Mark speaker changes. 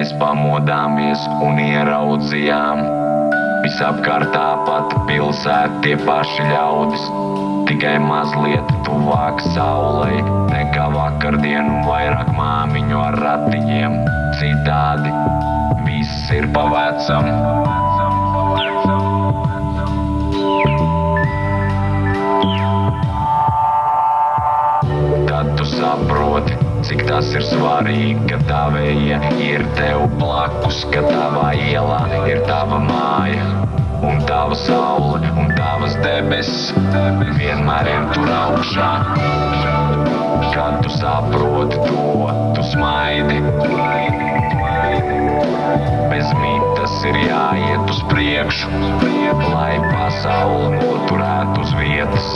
Speaker 1: mēs pamodāmies un ieraudzījām. Visapkārt tāpat pilsēta, tie paši ļaudis, tikai mazliet tuvāk saulei nekā vakardien un vairāk māmiņu ar ratiņiem. Citādi viss ir pa vecam. Tad tu saproti, cik tas ir svarīgi, ka tavējie ir tev blakus, ka tavā ielā ir tava māja un tava saule un tavas debesis vienmēr ir tur augšā. Kad tu saproti to, tu smaidi. Bez mitas ir jāiet uz priekšu, lai pasaule noturētu uz vietas.